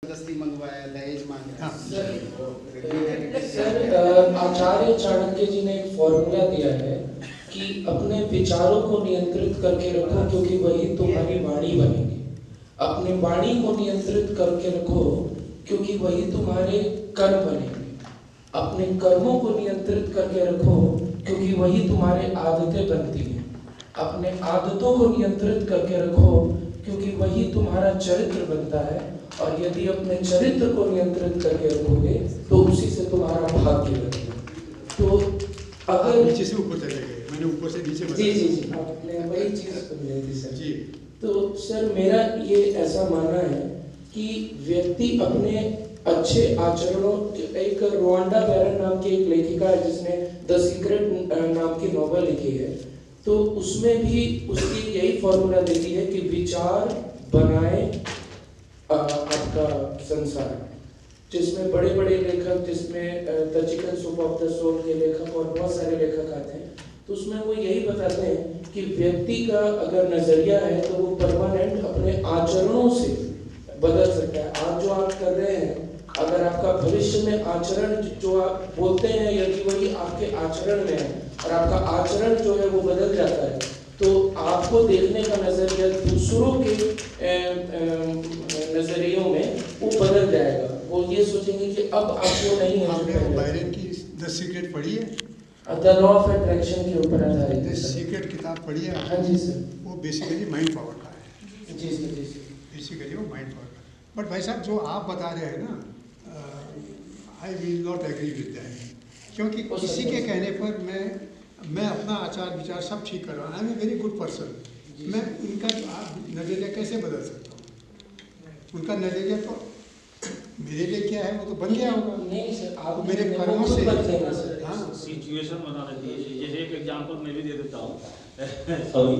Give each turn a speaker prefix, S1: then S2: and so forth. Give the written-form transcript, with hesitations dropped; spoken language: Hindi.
S1: जबरदस्ती मंगवाया, दहेज मांग रहा है।
S2: सर, आचार्य चाणक्य जी ने एक फॉर्मूला दिया है कि अपने विचारों को नियंत्रित करके रखो क्योंकि वही तुम्हारी वाणी बनेगी। अपने वाणी को नियंत्रित करके रखो क्योंकि वही तुम्हारे कर्म बनेंगे। अपने कर्मों को नियंत्रित करके रखो क्योंकि वही तुम्हारे आदतें बनती हैं। अपने आदतों को नियंत्रित करके रखो क्योंकि वही तुम्हारा चरित्र बनता है, और यदि अपने चरित्र को नियंत्रित करके रखोगे तो उसी से तुम्हारा भाग्य बनेगा। तो अगर
S3: नीचे से ऊपर चले गए, मैंने ऊपर से नीचे
S2: जी जी जी आपने वही चीज समझी थी सर
S3: जी।
S2: तो सर मेरा ये ऐसा मानना है कि व्यक्ति अपने अच्छे आचरणों, एक रोवांडा बैरन नाम की एक लेखिका है जिसने द सीक्रेट नाम की नॉवल लिखी है, तो उसमें भी उसकी यही फॉर्मूला देती है कि विचार बनाए आपका संसार, जिसमें बड़े बड़े लेखक, जिसमें the chicken soup of the soul के लेखक और बहुत सारे लेखक आते हैं, तो उसमें वो यही बताते हैं कि व्यक्ति का अगर नजरिया है तो वो परमानेंट अपने आचरणों से बदल सकता है। आज जो आप कर रहे हैं, अगर आपका भविष्य में आचरण जो आप बोलते हैं यदि वही आपके आचरण में है और आपका आचरण जो है वो बदल जाता है, तो आपको देखने का नजरिया दूसरों के नजरियों में वो बदल जाएगा। वो ये सोचेंगे कि अब आपको नहीं है।
S3: आपने बायरन की द सीक्रेट पढ़ी है?
S2: द लॉ ऑफ अट्रैक्शन के ऊपर आधारित
S3: द
S2: है।
S3: सीक्रेट किताब पढ़ी है?
S2: हाँ जी सर।
S3: वो बेसिकली माइंड पावर का है।
S2: जी सर, जी सर।
S3: बेसिकली वो माइंड पावर का। बट भाई साहब जो आप बता रहे हैं ना, I will not agree with that, क्योंकि किसी के कहने पर मैं अपना आचार विचार सब ठीक कर रहा हूँ। I am a very good person. मैं उनका नज़रिया कैसे बदल सकता हूँ? उनका नज़रिया तो मेरे लिए क्या है वो तो बन गया होगा।
S2: नहीं सर, आप
S3: मेरे कर्मों से
S4: सिचुएशन बना देती है। जैसे एक एग्जांपल मैं भी दे देता हूँ सॉरी